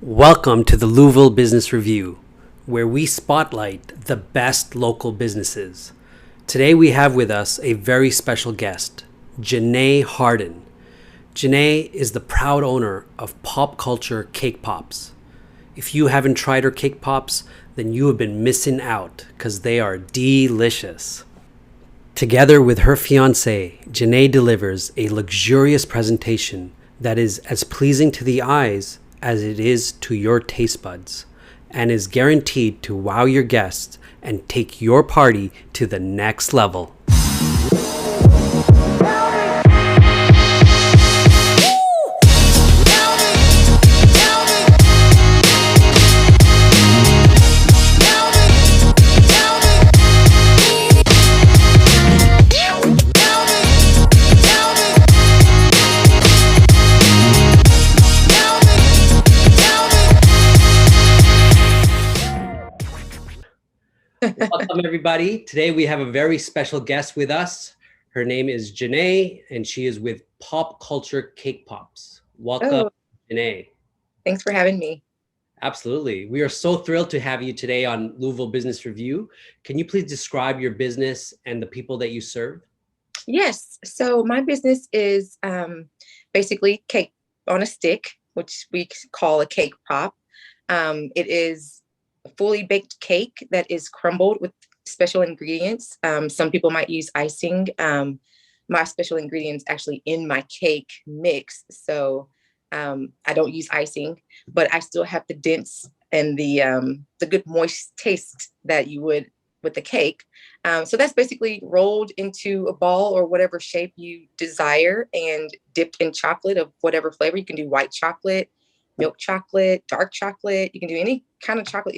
Welcome to the Louisville Business Review, where we spotlight the best local businesses. Today we have with us a very special guest, Janae Harden. Janae is the proud owner of Pop Culture Cake Pops. If you haven't tried her cake pops, then you have been missing out because they are delicious. Together with her fiance, Janae delivers a luxurious presentation that is as pleasing to the eyes as it is to your taste buds, and is guaranteed to wow your guests and take your party to the next level. Welcome, everybody. Today we have a very special guest with us. Her name is Janae, and she is with Pop Culture Cake Pops. Welcome, Oh, Janae. thanks for having me. Absolutely. We are so thrilled to have you today on Louisville Business Review. Can you please describe your business and the people that you serve? Yes, so my business is basically cake on a stick, which we call a cake pop. It is a fully baked cake that is crumbled with special ingredients. Some people might use icing. My special ingredients actually in my cake mix, so I don't use icing, but I still have the dense and the good moist taste that you would with the cake. So that's basically rolled into a ball or whatever shape you desire and dipped in chocolate of whatever flavor. You can do white chocolate, milk chocolate, dark chocolate. You can do any kind of chocolate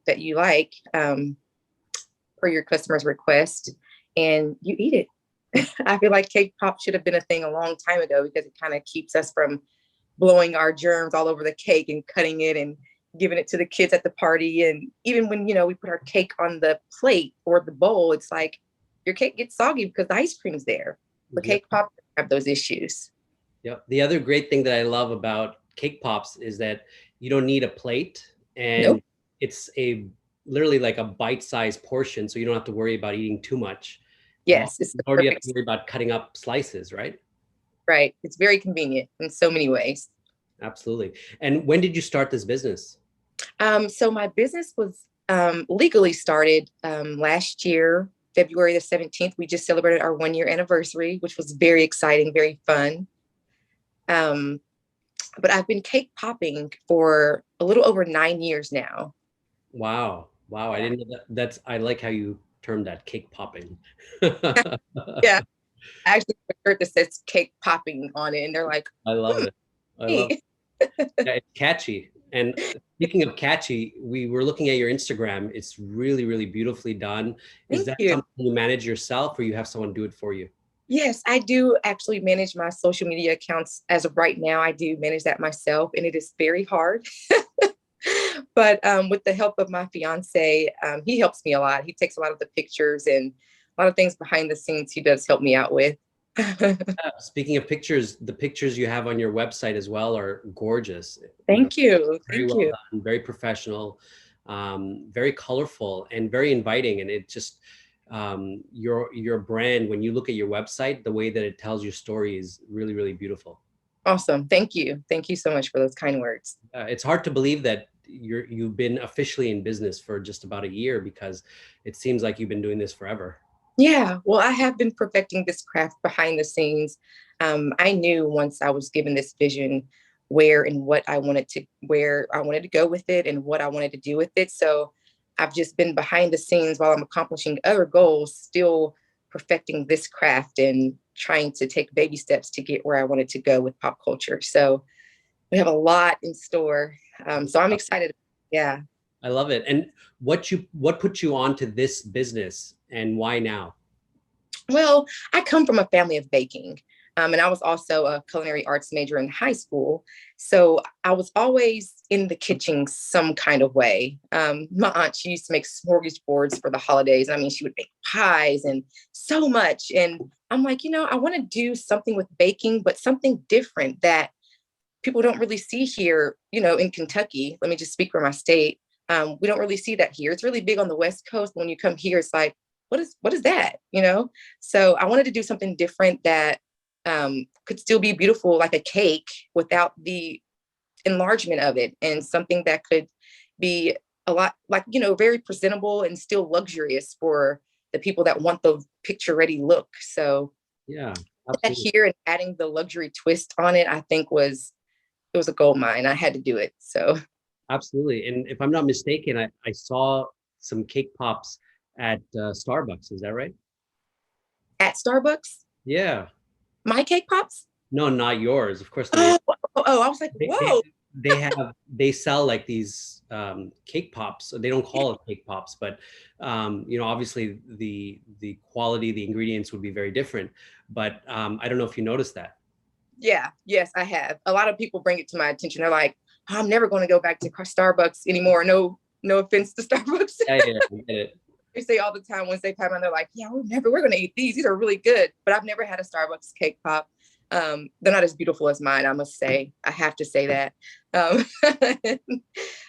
that you like per your customer's request, and you eat it. I feel like cake pop should have been a thing a long time ago because it kind of keeps us from blowing our germs all over the cake and cutting it and giving it to the kids at the party. And even when, we put our cake on the plate or the bowl, it's like your cake gets soggy because the ice cream's there. The Yep. cake pop have those issues. Yep. The other great thing that I love about cake pops is that you don't need a plate, and Nope. it's a literally like a bite-sized portion, so you don't have to worry about eating too much. Yes, it's the Nor do you have perfect, to worry about cutting up slices, right? right. It's very convenient in so many ways. Absolutely. And when did you start this business? So my business was legally started last year, February the 17th. We just celebrated our 1 year anniversary, which was very exciting, very fun. Um, but I've been cake popping for a little over 9 years now. Wow. Wow. I Yeah. didn't know that. I like how you termed that, cake popping. Yeah. I actually have a shirt that says cake popping on it, and they're like, I love it. I love hey. it. Yeah, it's catchy. And speaking of catchy, we were looking at your Instagram. It's really, really beautifully done. Is Thank that you. something you manage yourself or you have someone do it for you? Yes, I do actually manage my social media accounts as of right now. I do manage that myself, and it is very hard. But with the help of my fiance, he helps me a lot. He takes a lot of the pictures and a lot of things behind the scenes he does help me out with. Speaking of pictures, the pictures you have on your website as well are gorgeous. Thank you. Very Thank well you. done, very professional, very colorful, and very inviting. And it just your brand. When you look at your website, the way that it tells your story is really, really beautiful. Awesome. Thank you. Thank you so much for those kind words. It's hard to believe that you've been officially in business for just about a year, because it seems like you've been doing this forever. Yeah, well, I have been perfecting this craft behind the scenes. I knew once I was given this vision where I wanted to go with it and what I wanted to do with it. So I've just been behind the scenes while I'm accomplishing other goals, still perfecting this craft and trying to take baby steps to get where I wanted to go with pop culture. So we have a lot in store. So I'm excited. Yeah. I love it. And what put you onto this business, and why now? Well, I come from a family of baking. And I was also a culinary arts major in high school. So I was always in the kitchen some kind of way. My aunt, she used to make smorgasbords for the holidays. I mean, she would make pies and so much. And I'm like, I want to do something with baking, but something different that people don't really see here, in Kentucky. Let me just speak for my state. We don't really see that here. It's really big on the West Coast. When you come here, it's like, what is that? So I wanted to do something different that could still be beautiful, like a cake, without the enlargement of it, and something that could be a lot like, very presentable and still luxurious for the people that want the picture ready look. So Yeah, that absolutely. here and adding the luxury twist on it, I think it was a gold mine. I had to do it. So Absolutely. And if I'm not mistaken, I saw some cake pops at Starbucks. Is that right? at Starbucks, Yeah. my cake pops. No, not yours. Of course, not yours. Oh, I was like, They, they, whoa. they sell like these cake pops. They don't call it cake pops, but obviously the quality, the ingredients would be very different. But I don't know if you noticed that. Yeah, yes, I have. A lot of people bring it to my attention. They're like, "Oh, I'm never going to go back to Starbucks anymore." No offense to Starbucks. Yeah, yeah, I get it. They say all the time once they come on, they're like, "Yeah, we're going to eat these. These are really good." But I've never had a Starbucks cake pop. They're not as beautiful as mine, I must say. I have to say that. Um,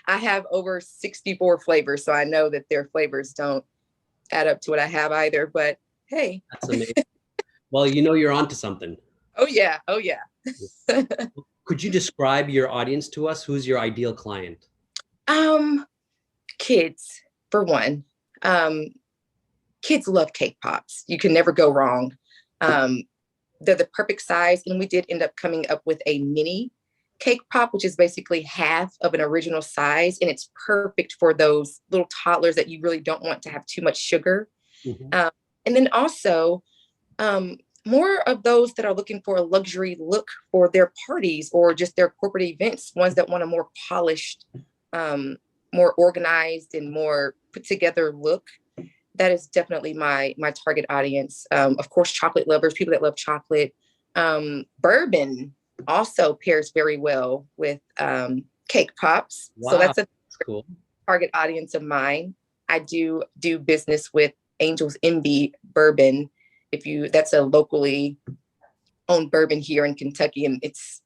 I have over 64 flavors, so I know that their flavors don't add up to what I have either. But hey, That's amazing. Well, you're onto something. oh yeah, oh yeah. Could you describe your audience to us? Who's your ideal client? um, Kids, for one. Um, Kids love cake pops. You can never go wrong. Um, they're the perfect size, and we did end up coming up with a mini cake pop, which is basically half of an original size, and it's perfect for those little toddlers that you really don't want to have too much sugar. Mhm. Um, and then also more of those that are looking for a luxury look for their parties or just their corporate events, ones that want a more polished, more organized, and more put together look. That is definitely my target audience. Of course, chocolate lovers, people that love chocolate. Bourbon also pairs very well with cake pops. So Wow, that's a that's cool. target audience of mine. I do business with Angels Envy Bourbon. That's a locally owned bourbon here in Kentucky, and it's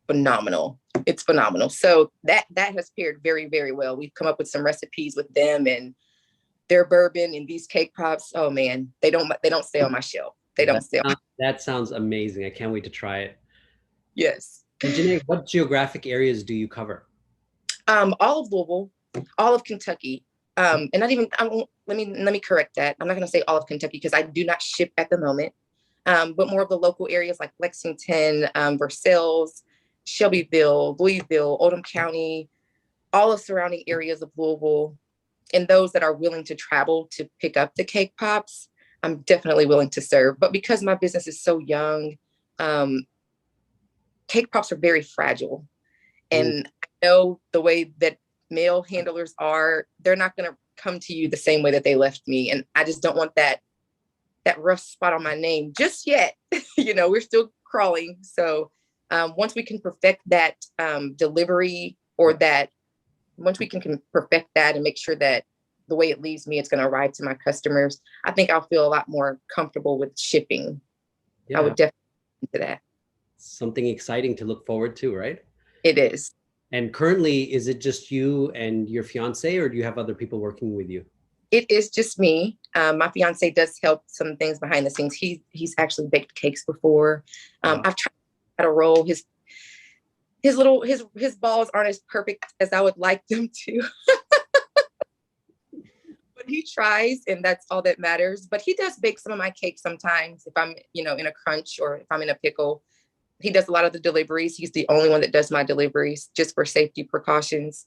phenomenal. It's phenomenal. So that has paired very, very well. We've come up with some recipes with them and their bourbon and these cake pops. Oh man, they don't stay on my shelf. They don't stay on. That sounds amazing. I can't wait to try it. Yes. And Janae, what geographic areas do you cover? All of Louisville, all of Kentucky. And not even let me correct that. I'm not gonna say all of Kentucky because I do not ship at the moment. But more of the local areas like Lexington, Versailles, Shelbyville, Louisville, Oldham County, all of surrounding areas of Louisville, and those that are willing to travel to pick up the cake pops, I'm definitely willing to serve. But because my business is so young, um, cake pops are very fragile. Mm, And I know the way that mail handlers are, they're not going to come to you the same way that they left me. And I just don't want that rough spot on my name just yet. We're still crawling. So once we can perfect that delivery, or that once we can perfect that and make sure that the way it leaves me, it's going to arrive to my customers, I think I'll feel a lot more comfortable with shipping. I yeah, would definitely do that. something exciting to look forward to, right? It is. And currently, is it just you and your fiance, or do you have other people working with you? It is just me. My fiance does help some things behind the scenes. He's actually baked cakes before. Wow. I've tried to roll his balls aren't as perfect as I would like them to, but he tries, and that's all that matters. But he does bake some of my cakes sometimes if I'm in a crunch or if I'm in a pickle. He does a lot of the deliveries. He's the only one that does my deliveries just for safety precautions.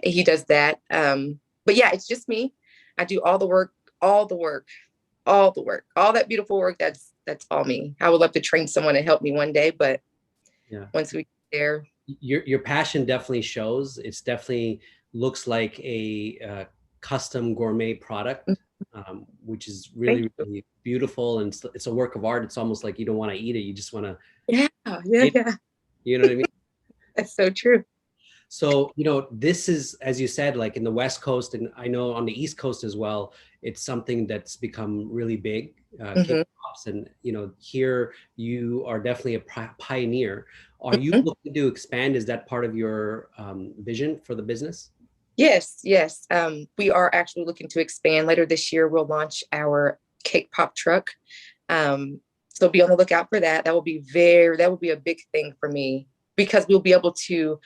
He does that. But yeah, it's just me. I do all the work, all the work, all the work, all that beautiful work. That's all me. I would love to train someone to help me one day, but Yeah. once we get there, Your passion definitely shows. It's definitely looks like a custom gourmet product, which is thank really, you. really beautiful. And it's a work of art. It's almost like you don't want to eat it. You just want to Yeah, yeah, eat it. yeah. You know what I mean? That's so true. So, this is, as you said, like in the West Coast, and I know on the East Coast as well, it's something that's become really big. cake Hmm. pops, and here you are definitely a pioneer. Are you looking to expand? Is that part of your vision for the business? Yes, yes. We are actually looking to expand later this year. We'll launch our cake pop truck. So be on the lookout for that. That will be a big thing for me because we'll be able to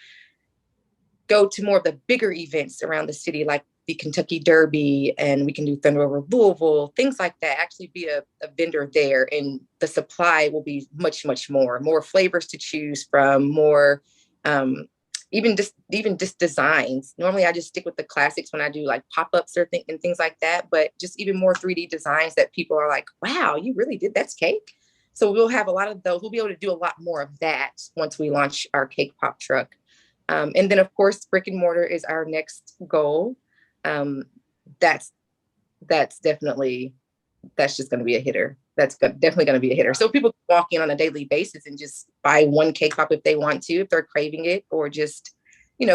go to more of the bigger events around the city, like the Kentucky Derby, and we can do Thunder over Louisville, things like that. Actually, be a vendor there, and the supply will be much, much more flavors to choose from, more um, even just designs. Normally, I just stick with the classics when I do like pop ups and things like that, but just even more 3D designs that people are like, "Wow, you really did that's cake." So we'll have a lot of those. We'll be able to do a lot more of that once we launch our cake pop truck. And then, of course, brick and mortar is our next goal. Um, that's that's definitely that's just going to be a hitter. Definitely going to be a hitter. So people walk in on a daily basis and just buy one cake pop if they want to, if they're craving it, or just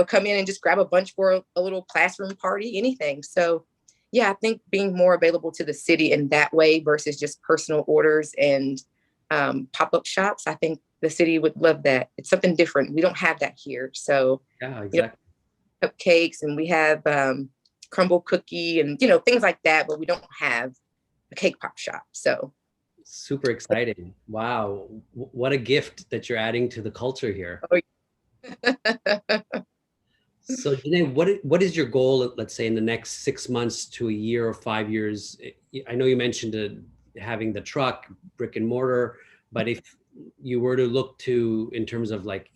come in and just grab a bunch for a little classroom party, anything. So yeah, I think being more available to the city in that way versus just personal orders and pop-up shops, I think the city would love that. It's something different. We don't have that here. So, Yeah, you exactly. know, cupcakes, and we have crumble cookie and, things like that, but we don't have a cake pop shop. So, Super exciting. Wow. What a gift that you're adding to the culture here. oh, So, Janae, what is your goal, let's say, in the next 6 months to a year or 5 years? I know you mentioned having the truck, brick and mortar, but if you were to look to in terms of like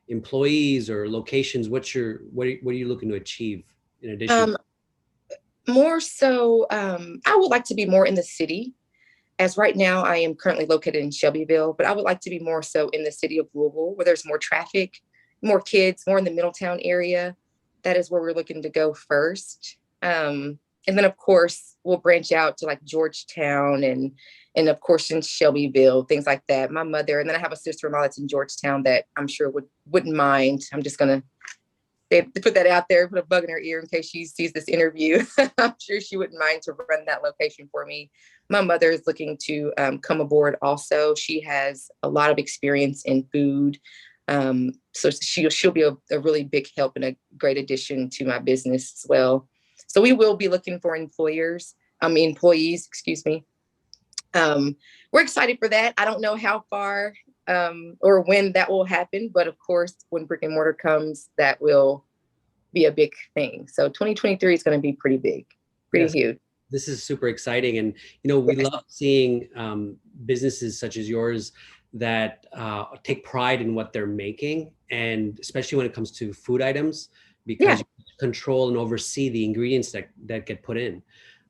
employees or locations, what are you looking to achieve in addition? um, more so, I would like to be more in the city. As right now, I am currently located in Shelbyville, but I would like to be more so in the city of Louisville, where there's more traffic, more kids, more in the Middletown area. That is where we're looking to go first. And then, of course, we'll branch out to like Georgetown and of course in Shelbyville, things like that. My mother, and then I have a sister-in-law that's in Georgetown that I'm sure wouldn't mind. I'm just gonna put that out there, put a bug in her ear in case she sees this interview. I'm sure she wouldn't mind to run that location for me. My mother is looking to come aboard also. She has a lot of experience in food. So she'll be a really big help and a great addition to my business as well. So we will be looking for employees, excuse me. Um, we're excited for that. I don't know how far or when that will happen, but of course, when brick and mortar comes, that will be a big thing. So 2023 is going to be pretty big, pretty Yes, huge. this is super exciting, and we Yes. love seeing businesses such as yours that take pride in what they're making, and especially when it comes to food items, because Yeah. you control and oversee the ingredients that get put in.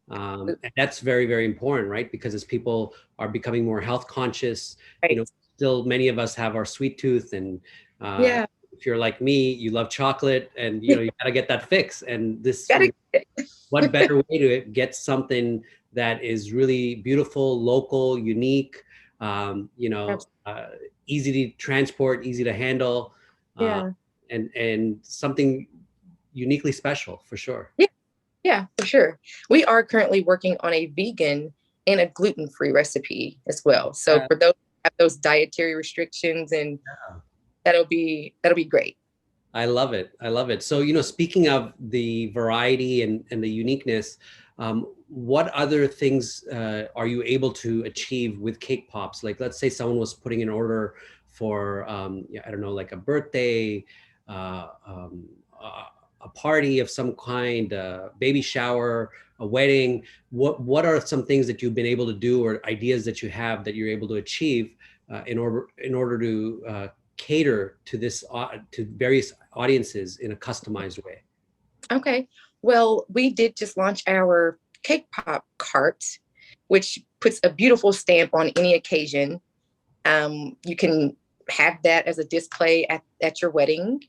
And that's very, very important, right? Because as people are becoming more health conscious, Right. still many of us have our sweet tooth, and uh, Yeah. if you're like me, you love chocolate, and you got to get that fix. And this, Gotta get what better way to get something that is really beautiful, local, unique, it. easy to transport, easy to handle, uh, Yeah. and something uniquely special for sure. Yeah. Yeah, for sure. We are currently working on a vegan and a gluten-free recipe as well. So Uh, for those who have those dietary restrictions, and that'll be great. I love it. I love it. So, speaking of the variety and the uniqueness, what other things are you able to achieve with cake pops? Like, let's say someone was putting an order for, yeah, I don't know, like a birthday, uh, um, a party of some kind, a baby shower, a wedding. What are some things that you've been able to do, or ideas that you have that you're able to achieve in order to cater to to various audiences in a customized way? Okay. Well, we did just launch our cake pop cart, which puts a beautiful stamp on any occasion. You can have that as a display at your wedding.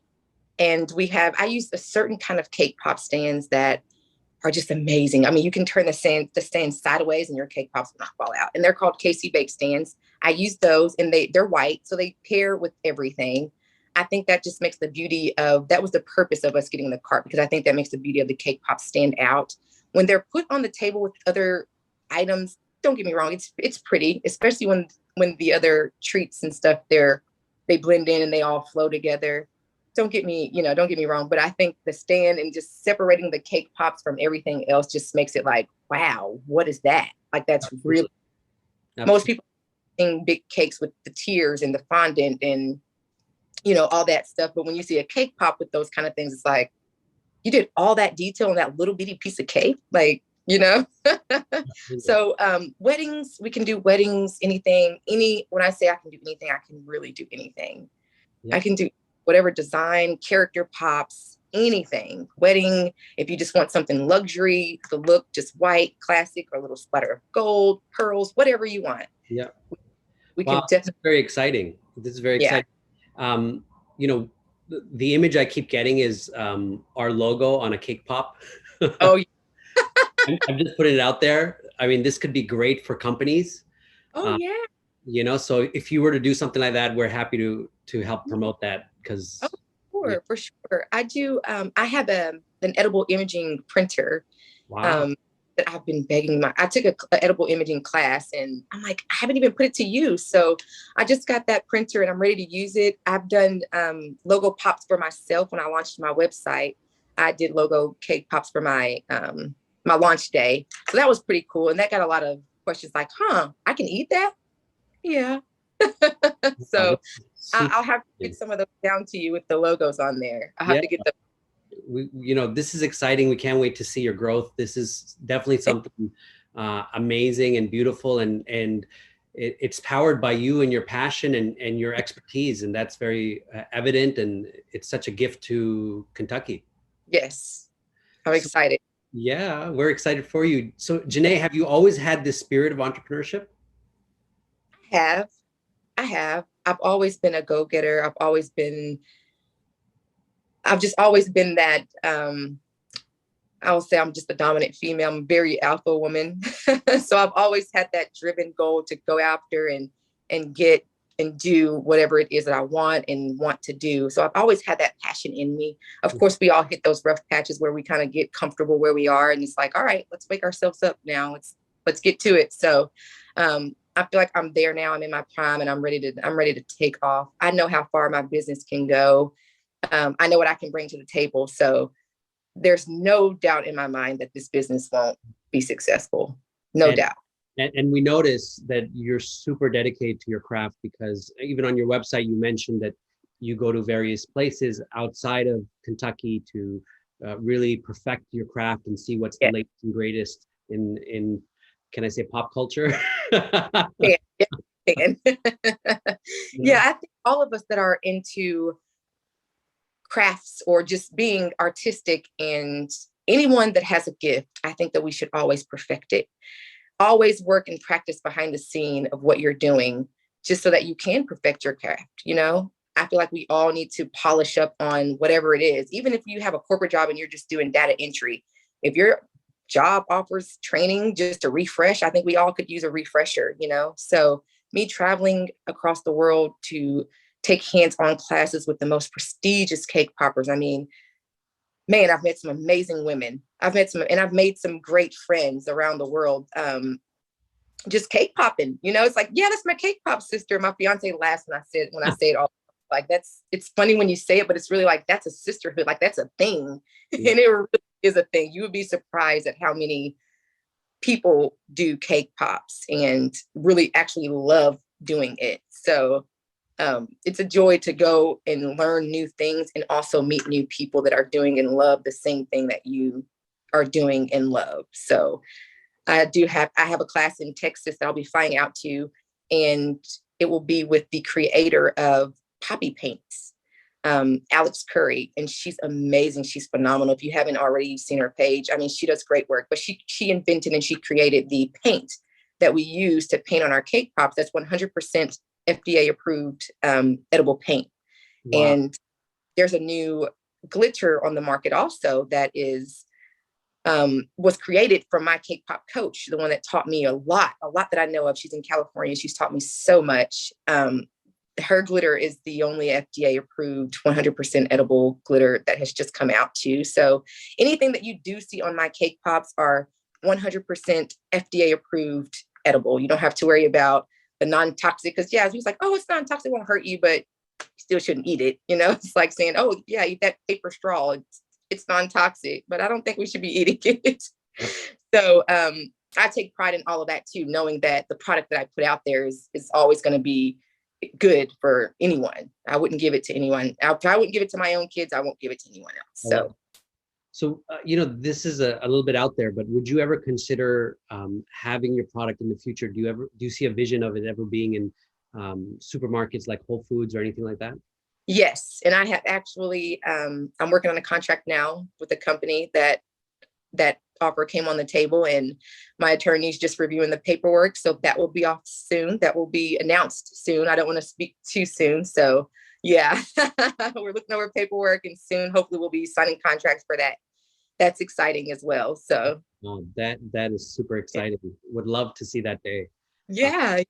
And I use a certain kind of cake pop stands that are just amazing. I mean, you can turn the stand sideways and your cake pops will not fall out. And they're called KC Bake stands. I use those, and they're white, so they pair with everything. I think that just makes the beauty of that was the purpose of us getting the cart, because I think that makes the beauty of the cake pop stand out. When they're put on the table with other items, don't get me wrong, it's pretty, especially when the other treats and stuff they blend in and they all flow together. Don't get me wrong, but I think the stand and just separating the cake pops from everything else just makes it like, wow, what is that? Like that's really most people eating big cakes with the tiers and the fondant and all that stuff. But when you see a cake pop with those kind of things, it's like you did all that detail on that little bitty piece of cake, like, So weddings, we can do weddings, anything, when I say I can do anything, I can really do anything. Yeah. I can do whatever design, character pops, anything. Wedding, if you just want something luxury, the look, just white, classic, or a little splatter of gold, pearls, whatever you want. Yeah. We can definitely. This is very exciting. This is very exciting. The image I keep getting is our logo on a cake pop. Oh, yeah. I'm just putting it out there. I mean, this could be great for companies. Oh, yeah. So if you were to do something like that, we're happy to help promote that because. Oh, sure, for sure. I do. I have an edible imaging printer. Wow. That I've been begging I took an edible imaging class and I'm like, I haven't even put it to use. So I just got that printer and I'm ready to use it. I've done logo pops for myself. When I launched my website, I did logo cake pops for my my launch day. So that was pretty cool. And that got a lot of questions like, I can eat that? Yeah. So I'll have to get some of those down to you with the logos on there. I'll have to get them. This is exciting. We can't wait to see your growth. This is definitely something amazing and beautiful, and it's powered by you and your passion and your expertise, and that's very evident, and it's such a gift to Kentucky. Yes, I'm excited. Yeah, we're excited for you. So Janae, have you always had this spirit of entrepreneurship? I have. I've always been a go-getter. I've just always been that, I will say I'm just a dominant female. I'm a very alpha woman. So I've always had that driven goal to go after and get and do whatever it is that I want to do. So I've always had that passion in me. Of course, we all hit those rough patches where we kind of get comfortable where we are. And it's like, all right, let's wake ourselves up now. Let's get to it. So I feel like I'm there now. I'm in my prime and I'm ready to take off. I know how far my business can go. I know what I can bring to the table. So there's no doubt in my mind that this business won't be successful. No doubt. And we notice that you're super dedicated to your craft, because even on your website, you mentioned that you go to various places outside of Kentucky to really perfect your craft and see what's the latest and greatest in can I say pop culture? Yeah, I think all of us that are into crafts or just being artistic, and anyone that has a gift, I think that we should always perfect it. Always work and practice behind the scene of what you're doing, just so that you can perfect your craft. I feel like we all need to polish up on whatever it is. Even if you have a corporate job and you're just doing data entry, if your job offers training just to refresh, I think we all could use a refresher, So me traveling across the world to take hands-on classes with the most prestigious cake poppers. I mean, man, I've met some amazing women. I've made some great friends around the world. Just cake popping, it's like, yeah, that's my cake pop sister. My fiance laughs when I say it all. Like, it's funny when you say it, but it's really like, that's a sisterhood. Like, that's a thing. Yeah. And it really is a thing. You would be surprised at how many people do cake pops and really actually love doing it. So it's a joy to go and learn new things and also meet new people that are doing and love the same thing that you are doing and love. So I have a class in Texas that I'll be flying out to, and it will be with the creator of Poppy Paints, Alex Curry, and she's amazing. She's phenomenal. If you haven't already seen her page, I mean, she does great work, but she invented and she created the paint that we use to paint on our cake pops. That's 100% FDA approved edible paint. Wow. And there's a new glitter on the market also that is was created from my cake pop coach, the one that taught me a lot that I know of. She's in California. She's taught me so much. Her glitter is the only FDA approved 100% edible glitter that has just come out too. So anything that you do see on my cake pops are 100% FDA approved edible. You don't have to worry about the non-toxic, because yeah, he's like, oh, it's non-toxic, it won't hurt you, but you still shouldn't eat it. It's like saying, oh yeah, eat that paper straw. It's non-toxic, but I don't think we should be eating it. So I take pride in all of that too, knowing that the product that I put out there is always going to be good for anyone. I wouldn't give it to anyone. If I wouldn't give it to my own kids, I won't give it to anyone else. So, this is a little bit out there, but would you ever consider having your product in the future? Do you see a vision of it ever being in supermarkets like Whole Foods or anything like that? Yes. And I have actually, I'm working on a contract now with a company that offer came on the table, and my attorney's just reviewing the paperwork. So that will be off soon. That will be announced soon. I don't want to speak too soon. So yeah, we're looking over paperwork, and soon hopefully we'll be signing contracts for that. That's exciting as well. So that is super exciting. Would love to see that day. Yeah.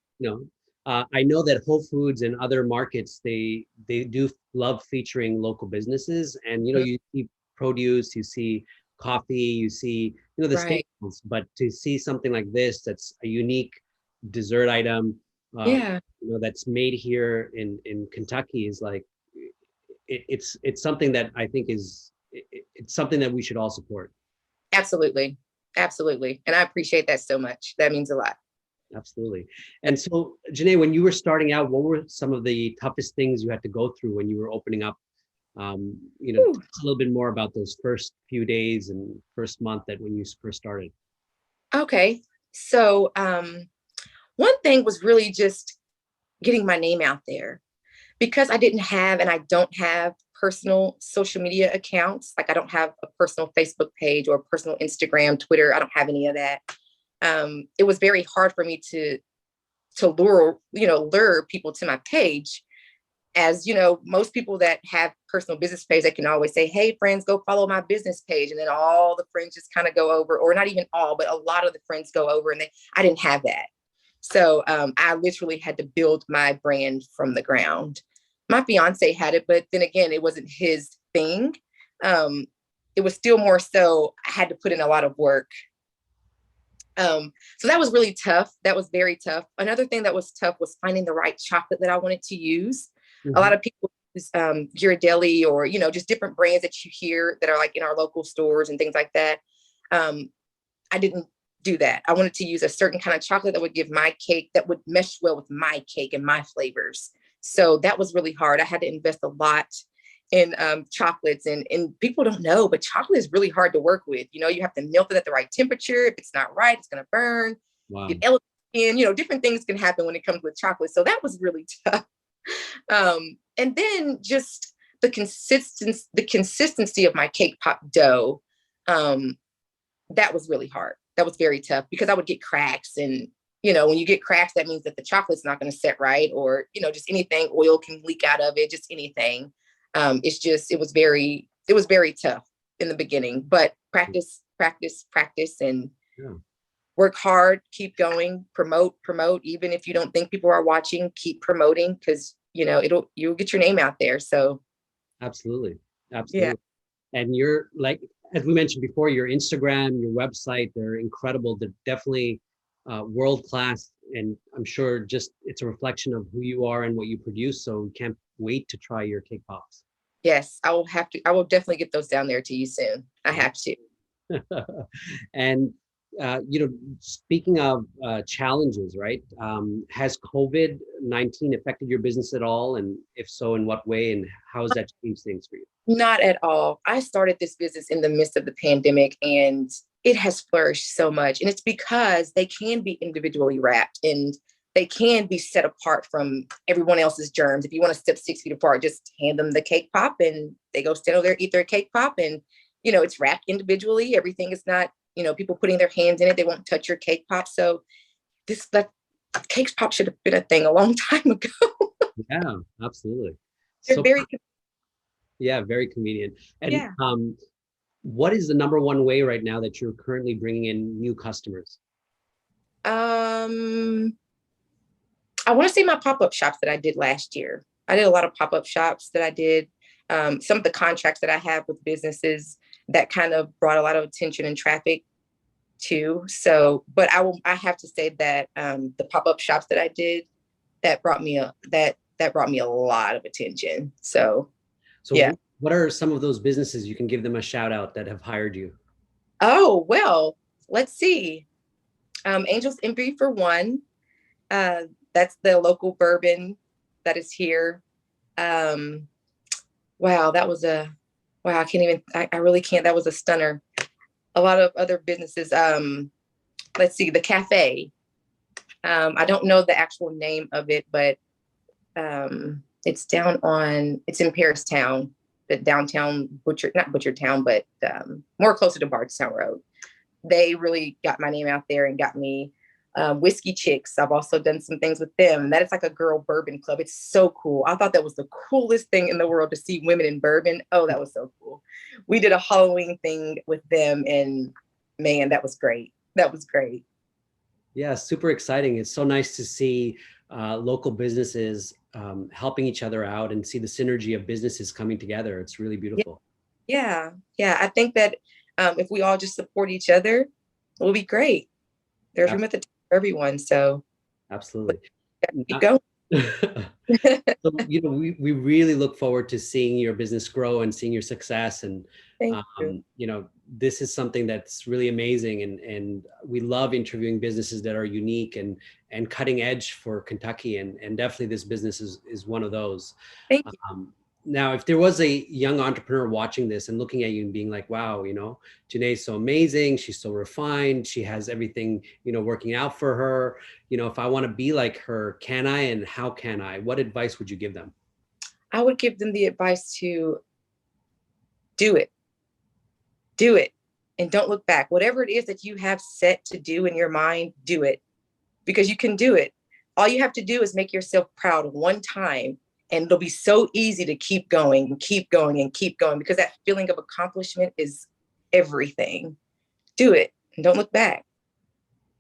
I know that Whole Foods and other markets, they do love featuring local businesses, and you see produce, you see coffee, you see the staples, but to see something like this that's a unique dessert item, that's made here in Kentucky is like it's something that I think it's something that we should all support. Absolutely, and I appreciate that so much. That means a lot. Absolutely. And so, Janae, when you were starting out, what were some of the toughest things you had to go through when you were opening up? Tell us a little bit more about those first few days and first month that when you first started. Okay. So one thing was really just getting my name out there, because I didn't have, and I don't have personal social media accounts. Like I don't have a personal Facebook page or personal Instagram, Twitter. I don't have any of that. It was very hard for me to lure people to my page. As most people that have personal business page, they can always say, hey, friends, go follow my business page. And then all the friends just kind of go over, or not even all, but a lot of the friends go over, and I didn't have that. So I literally had to build my brand from the ground. My fiance had it, but then again, it wasn't his thing. It was still more so I had to put in a lot of work. So that was really tough. That was very tough. Another thing that was tough was finding the right chocolate that I wanted to use. Mm-hmm. A lot of people use Ghirardelli or, just different brands that you hear that are like in our local stores and things like that. I didn't do that. I wanted to use a certain kind of chocolate that would give my cake, that would mesh well with my cake and my flavors. So that was really hard. I had to invest a lot in chocolates, and people don't know, but chocolate is really hard to work with. You have to melt it at the right temperature. If it's not right, it's going to burn. Wow. Different things can happen when it comes with chocolate. So that was really tough. And then just the consistency of my cake pop dough. That was really hard. That was very tough, because I would get cracks, and when you get cracks, that means that the chocolate's not going to set right, or just anything, oil can leak out of it, just anything. It was very tough in the beginning, but practice, and work hard, keep going, promote, even if you don't think people are watching, keep promoting, because you'll get your name out there. So absolutely. Yeah. And you're, like, as we mentioned before, your Instagram, your website, they're incredible. They're definitely world-class. And I'm sure just it's a reflection of who you are and what you produce. So we can't wait to try your cake pops. Yes, I will definitely get those down there to you soon. I have to. And, speaking of challenges, right? Has COVID-19 affected your business at all? And if so, in what way? And how has that changed things for you? Not at all. I started this business in the midst of the pandemic, and it has flourished so much. And it's because they can be individually wrapped, and they can be set apart from everyone else's germs. If you want to step 6 feet apart, just hand them the cake pop, and they go stand over there, eat their cake pop. And, it's wrapped individually. Everything is not, people putting their hands in it. They won't touch your cake pop. So that cake pop should have been a thing a long time ago. Yeah, absolutely. They're very convenient. And what is the number one way right now that you're currently bringing in new customers? I want to say my pop-up shops that I did last year. I did a lot of pop-up shops that I did. Some of the contracts that I have with businesses that kind of brought a lot of attention and traffic too. So, but I have to say that the pop-up shops that I did, that brought me that brought me a lot of attention. So, yeah. So what are some of those businesses you can give them a shout out that have hired you? Oh, well, let's see. Angels Envy for one. That's the local bourbon that is here. Um, wow, I can't even, I really can't. That was a stunner. A lot of other businesses. Let's see, the cafe. I don't know the actual name of it, but it's in Paris-town, the downtown not Butchertown, but more closer to Bardstown Road. They really got my name out there and got me Whiskey Chicks. I've also done some things with them. That is like a girl bourbon club. It's so cool. I thought that was the coolest thing in the world to see women in bourbon. Oh, that was so cool. We did a Halloween thing with them, and man, that was great. That was great. Yeah, super exciting. It's so nice to see local businesses helping each other out and see the synergy of businesses coming together. It's really beautiful. Yeah. I think that if we all just support each other, we'll be great. There's room at the top for everyone. So absolutely. Keep going. So, we really look forward to seeing your business grow and seeing your success. And, Thank you. This is something that's really amazing. And we love interviewing businesses that are unique and cutting edge for Kentucky. And definitely this business is one of those. Thank you. Now, if there was a young entrepreneur watching this and looking at you and being like, wow, Janae's so amazing. She's so refined. She has everything, working out for her. If I want to be like her, can I, and how can I? What advice would you give them? I would give them the advice to do it. Do it. And don't look back. Whatever it is that you have set to do in your mind, do it. Because you can do it. All you have to do is make yourself proud one time. And it'll be so easy to keep going and keep going and keep going, because that feeling of accomplishment is everything. Do it and don't look back.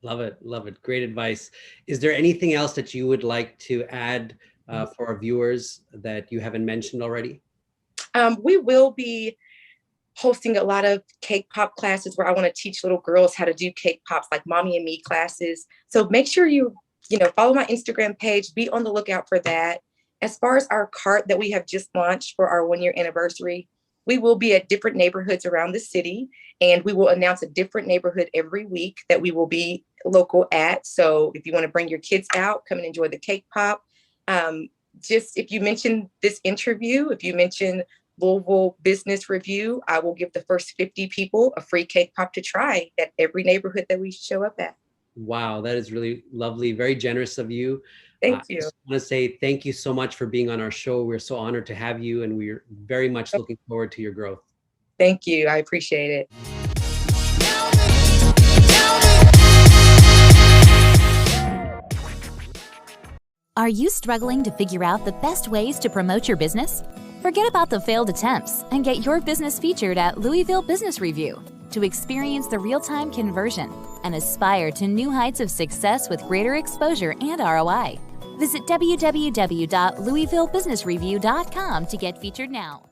Love it. Love it. Great advice. Is there anything else that you would like to add for our viewers that you haven't mentioned already? We will be hosting a lot of cake pop classes where I want to teach little girls how to do cake pops, like mommy and me classes. So make sure you follow my Instagram page, be on the lookout for that. As far as our cart that we have just launched for our 1-year anniversary, we will be at different neighborhoods around the city, and we will announce a different neighborhood every week that we will be local at. So if you want to bring your kids out, come and enjoy the cake pop. Just if you mention this interview, if you mention Louisville Business Review, I will give the first 50 people a free cake pop to try at every neighborhood that we show up at. Wow, that is really lovely. Very generous of you. Thank you. I just want to say thank you so much for being on our show. We're so honored to have you, and we're very much looking forward to your growth. Thank you. I appreciate it. Are you struggling to figure out the best ways to promote your business? Forget about the failed attempts and get your business featured at Louisville Business Review to experience the real-time conversion and aspire to new heights of success with greater exposure and ROI. Visit www.louisvillebusinessreview.com to get featured now.